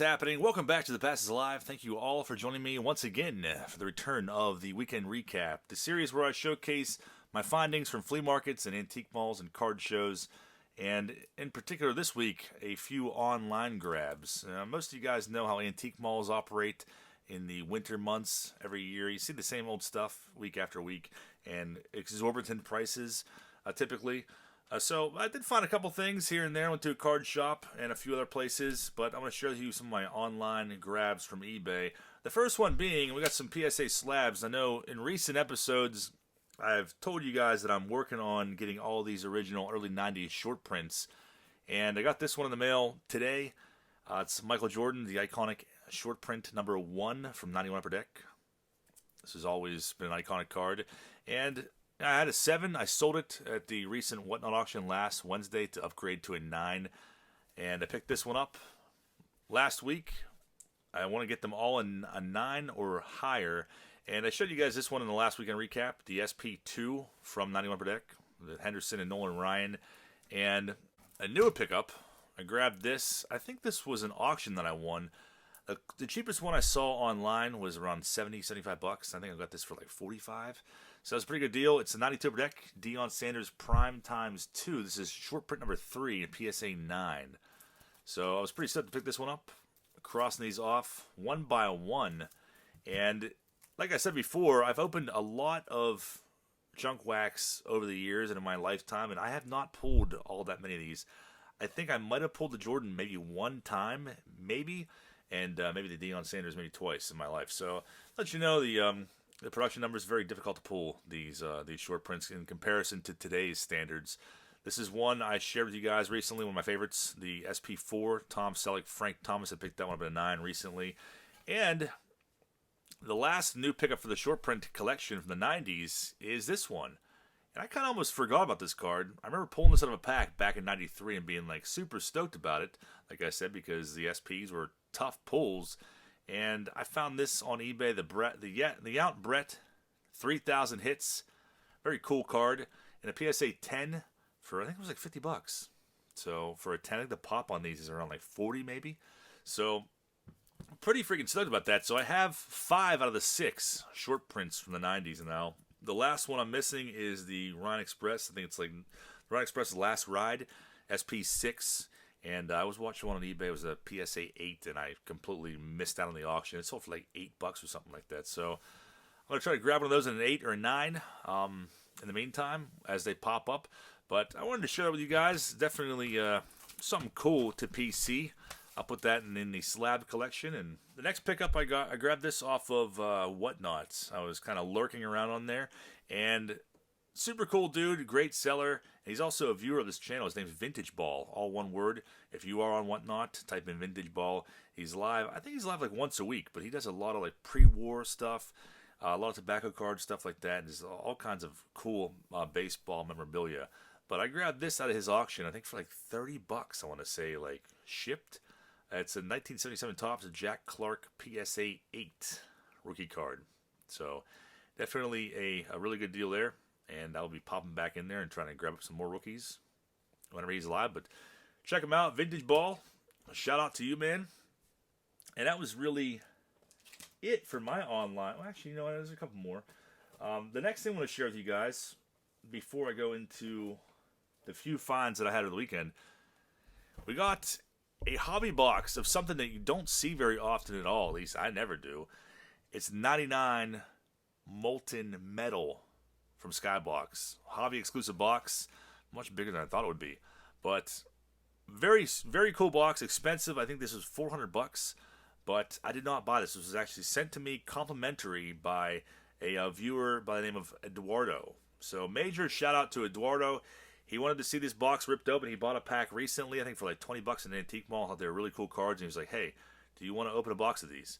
is happening? Welcome back to The Pass is Live. Thank you all for joining me once again for the return of the Weekend Recap, the series where I showcase my findings from flea markets and antique malls and card shows, and in particular this week, a few online grabs. Most of you guys know how antique malls operate in the winter months. Every year you see the same old stuff week after week, and exorbitant prices typically. So I did find a couple things here and there. I went to a card shop and a few other places, but I'm going to share with you some of my online grabs from eBay. The first one being, we got some PSA slabs. I know in recent episodes, I've told you guys that I'm working on getting all these original early 90s short prints, and I got this one in the mail today. It's Michael Jordan, the iconic short print number 1 from 91 Upper Deck. This has always been an iconic card, and I had a 7. I sold it at the recent Whatnot auction last Wednesday to upgrade to a 9. And I picked this one up last week. I want to get them all in a 9 or higher. And I showed you guys this one in the last weekend recap, the SP2 from 91 Per Deck, the Henderson and Nolan Ryan. And a newer pickup, I grabbed this. I think this was an auction that I won. The cheapest one I saw online was around $75. I think I got this for like $45. So that's a pretty good deal. It's a 92 per deck, Deion Sanders Prime times 2. This is short print number 3 in PSA 9. So I was pretty stoked to pick this one up. Crossing these off one by one. And like I said before, I've opened a lot of junk wax over the years and in my lifetime, and I have not pulled all that many of these. I think I might have pulled the Jordan maybe one time, maybe, and maybe the Deion Sanders maybe twice in my life. So let you know the production number is very difficult to pull these short prints in comparison to today's standards. This is one I shared with you guys recently, one of my favorites, the SP4, Tom Selleck, Frank Thomas. I picked that one up at a 9 recently. And the last new pickup for the short print collection from the 90s is this one. And I kind of almost forgot about this card. I remember pulling this out of a pack back in 93 and being like super stoked about it, like I said, because the SPs were tough pulls. And I found this on eBay, the Yount Brett 3,000 hits. Very cool card. And a PSA 10 for, I think it was like $50. So for a 10, I think the pop on these is around like 40 maybe. So I'm pretty freaking stoked about that. So I have 5 out of the 6 short prints from the 90s now. The last one I'm missing is the Rhine Express. I think it's like Rhine Express Last Ride, SP6. And I was watching one on eBay. It was a PSA 8, and I completely missed out on the auction. It sold for like $8 or something like that. So I'm going to try to grab one of those in an 8 or a 9 in the meantime as they pop up. But I wanted to share it with you guys. Definitely something cool to PC. I'll put that in the slab collection. And the next pickup I grabbed this off of Whatnot. I was kind of lurking around on there. And super cool dude, great seller. And he's also a viewer of this channel. His name's Vintage Ball, all one word. If you are on Whatnot, type in Vintage Ball. He's live. I think he's live like once a week, but he does a lot of like pre-war stuff, a lot of tobacco card stuff like that, and there's all kinds of cool baseball memorabilia. But I grabbed this out of his auction, I think for like $30, I want to say, like shipped. It's a 1977 Topps Jack Clark PSA 8 rookie card. So definitely a really good deal there. And I'll be popping back in there and trying to grab up some more rookies whenever he's live. But check him out, Vintage Ball. A shout out to you, man. And that was really it for my online. Well, actually, you know what? There's a couple more. The next thing I want to share with you guys before I go into the few finds that I had over the weekend, we got a hobby box of something that you don't see very often at all. At least I never do. It's 99 molten metal from Skybox. Hobby exclusive box. Much bigger than I thought it would be. But very, very cool box. Expensive. I think this was $400. But I did not buy this. This was actually sent to me complimentary by a viewer by the name of Eduardo. So major shout out to Eduardo. He wanted to see this box ripped open. He bought a pack recently, I think for like $20 in an antique mall. Thought they were really cool cards. And he was like, hey, do you want to open a box of these?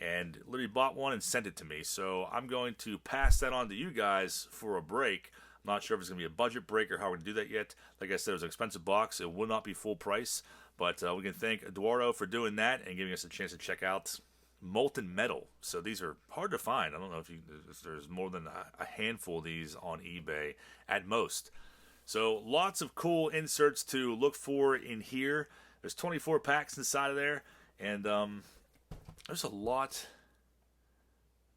And literally bought one and sent it to me. So I'm going to pass that on to you guys for a break. I'm not sure if it's going to be a budget break or how we're going to do that yet. Like I said, it was an expensive box. It will not be full price. But we can thank Eduardo for doing that and giving us a chance to check out molten metal. So these are hard to find. I don't know if there's more than a handful of these on eBay at most. So lots of cool inserts to look for in here. There's 24 packs inside of there. And there's a lot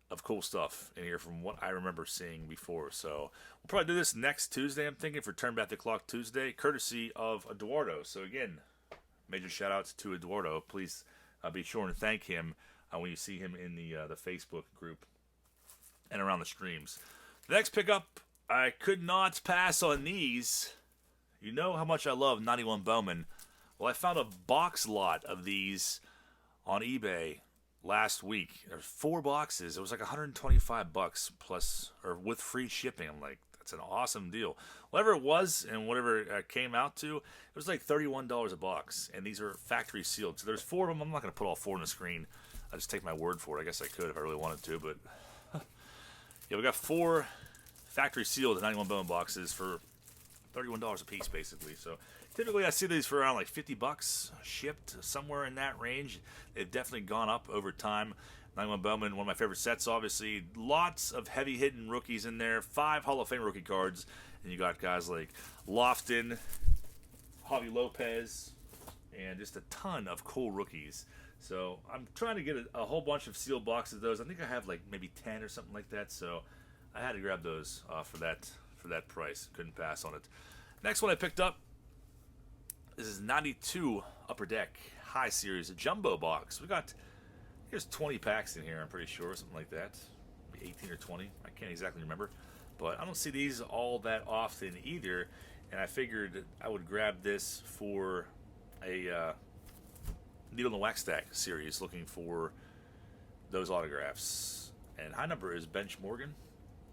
of cool stuff in here from what I remember seeing before. So we'll probably do this next Tuesday, I'm thinking, for Turn Back the Clock Tuesday, courtesy of Eduardo. So again, major shout outs to Eduardo. Please be sure and thank him when you see him in the Facebook group and around the streams. The next pickup, I could not pass on these. You know how much I love 91 Bowman. Well, I found a box lot of these on eBay last week. There's 4 boxes. It was like $125 plus, or with free shipping. I'm like, that's an awesome deal. Whatever it was and whatever it came out to, it was like $31 a box. And these are factory sealed. So there's 4 of them. I'm not going to put all 4 on the screen. I'll just take my word for it. I guess I could if I really wanted to. But yeah, we got 4 factory sealed 91 Bowman boxes for $31 a piece, basically. So typically I see these for around like $50 shipped, somewhere in that range. They've definitely gone up over time. 91 Bowman, one of my favorite sets, obviously. Lots of heavy-hitting rookies in there. 5 Hall of Fame rookie cards. And you got guys like Lofton, Javi Lopez, and just a ton of cool rookies. So I'm trying to get a whole bunch of sealed boxes of those. I think I have like maybe 10 or something like that. So I had to grab those for that price. Couldn't pass on it. Next one I picked up, this is 92 Upper Deck High Series, a jumbo box. Here's 20 packs in here, I'm pretty sure, something like that. Maybe 18 or 20, I can't exactly remember. But I don't see these all that often either, and I figured I would grab this for a Needle in the Wax Stack series, looking for those autographs. And high number is Bench Morgan,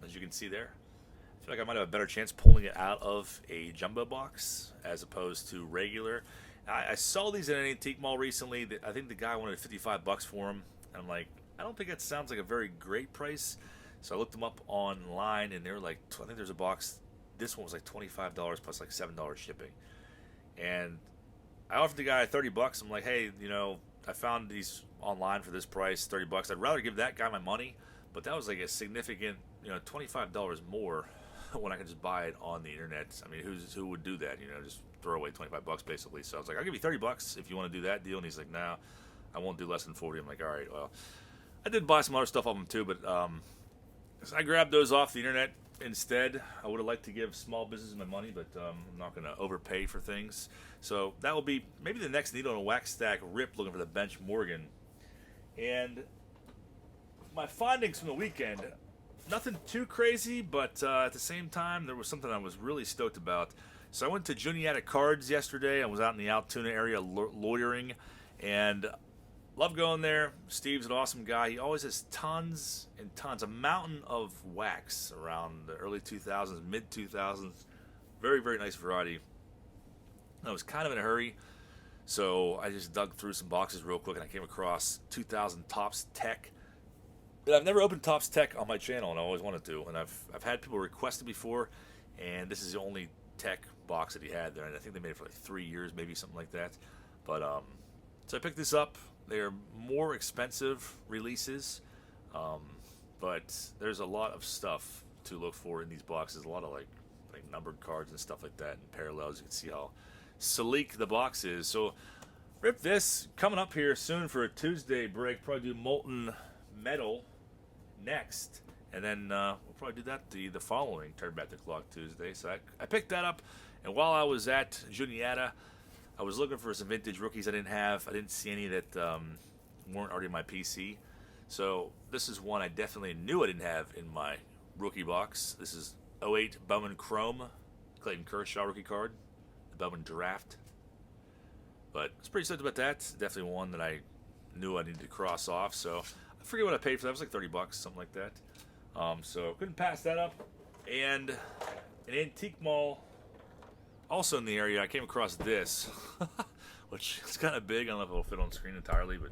as you can see there. I feel like I might have a better chance pulling it out of a jumbo box as opposed to regular. I saw these at an antique mall recently. I think the guy wanted $55 for them. And I'm like, I don't think that sounds like a very great price. So I looked them up online, and they were like, I think there's a box. This one was like $25 plus like $7 shipping. And I offered the guy $30. I'm like, hey, I found these online for this price, $30. I'd rather give that guy my money, but that was like a significant, $25 more when I can just buy it on the internet. I mean, who would do that? Just throw away $25 basically. So I was like, I'll give you $30 if you want to do that deal. And he's like, no, I won't do less than 40. I'm like, all right, well, I did buy some other stuff off him too, but so I grabbed those off the internet instead. I would have liked to give small business my money, but I'm not going to overpay for things. So that will be maybe the next Needle in a Wax Stack rip, looking for the Bench Morgan. And my findings from the weekend, nothing too crazy, but at the same time, there was something I was really stoked about. So I went to Juniata Cards yesterday. I was out in the Altoona area loitering, and love going there. Steve's an awesome guy. He always has tons and tons, a mountain of wax around the early 2000s, mid 2000s. Very, very nice variety. I was kind of in a hurry, so I just dug through some boxes real quick, and I came across 2000 Topps Tech. And I've never opened Topps Tech on my channel, and I always wanted to. And I've had people request it before, and this is the only Tech box that he had there. And I think they made it for like 3 years, maybe something like that. But so I picked this up. They are more expensive releases, but there's a lot of stuff to look for in these boxes. A lot of like numbered cards and stuff like that, and parallels. You can see how sleek the box is. So rip this. Coming up here soon for a Tuesday break. Probably do Molten Metal next, and then we'll probably do that the following Turn Back the Clock Tuesday. So I picked that up, and while I was at Juniata, I was looking for some vintage rookies I didn't have. I didn't see any that weren't already in my PC. So this is one I definitely knew I didn't have in my rookie box. This is 08 Bowman Chrome, Clayton Kershaw rookie card, the Bowman Draft. But I was pretty stoked about that. Definitely one that I knew I needed to cross off. So I forget what I paid for that. It was like $30, something like that. So couldn't pass that up. And an antique mall also in the area, I came across this, which is kind of big. I don't know if it'll fit on screen entirely, but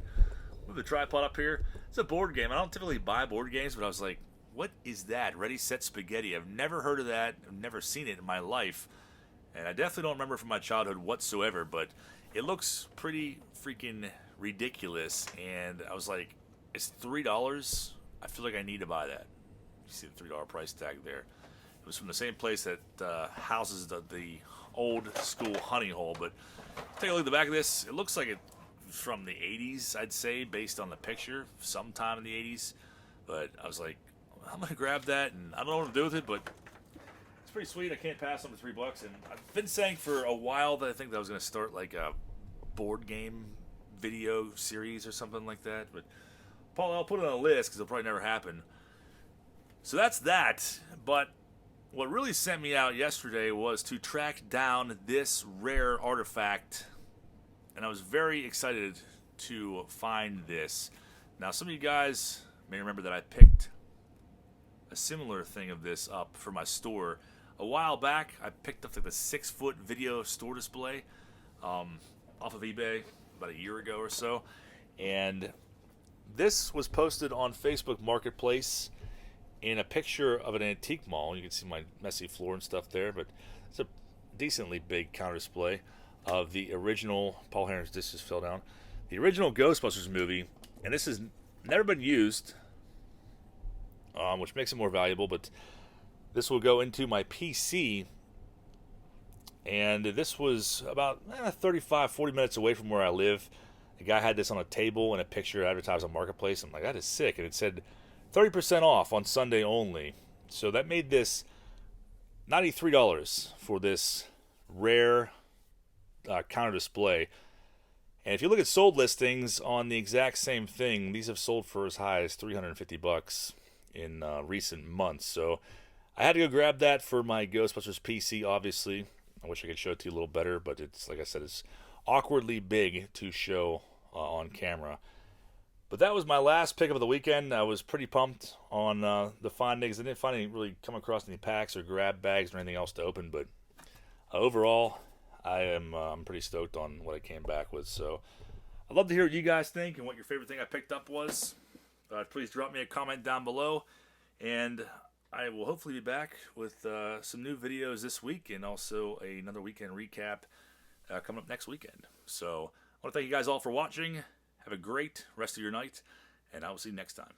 move the tripod up here. It's a board game. I don't typically buy board games, but I was like, what is that? Ready, Set, Spaghetti. I've never heard of that. I've never seen it in my life. And I definitely don't remember from my childhood whatsoever, but it looks pretty freaking ridiculous. And I was like, it's $3. I feel like I need to buy that. You see the $3 price tag there. It was from the same place that houses the old school honey hole. But take a look at the back of this. It looks like it from the 80s, I'd say, based on the picture, sometime in the 80s. But I was like, I'm going to grab that, and I don't know what to do with it, but it's pretty sweet. I can't pass on the $3. And I've been saying for a while that I think that I was going to start like a board game video series or something like that. But Paul, I'll put it on a list because it'll probably never happen. So that's that. But what really sent me out yesterday was to track down this rare artifact. And I was very excited to find this. Now, some of you guys may remember that I picked a similar thing of this up for my store. A while back, I picked up like the 6-foot video store display off of eBay about a year ago or so. And this was posted on Facebook Marketplace in a picture of an antique mall. You can see my messy floor and stuff there, but it's a decently big counter display of the original, Paul Henry's disc just fell down, the original Ghostbusters movie. And this has never been used, which makes it more valuable, but this will go into my PC. And this was about 35, 40 minutes away from where I live. The guy had this on a table and a picture advertised on Marketplace. I'm like, that is sick. And it said 30% off on Sunday only. So that made this $93 for this rare counter display. And if you look at sold listings on the exact same thing, these have sold for as high as $350 in recent months. So I had to go grab that for my Ghostbusters PC, obviously. I wish I could show it to you a little better, but it's, like I said, it's awkwardly big to show on camera. But that was my last pickup of the weekend. I was pretty pumped on the findings. I didn't find any really come across any packs or grab bags or anything else to open, but overall, I'm pretty stoked on what I came back with. So I'd love to hear what you guys think and what your favorite thing I picked up was. Please drop me a comment down below, and I will hopefully be back with some new videos this week and also another weekend recap coming up next weekend. So I want to thank you guys all for watching. Have a great rest of your night, and I will see you next time.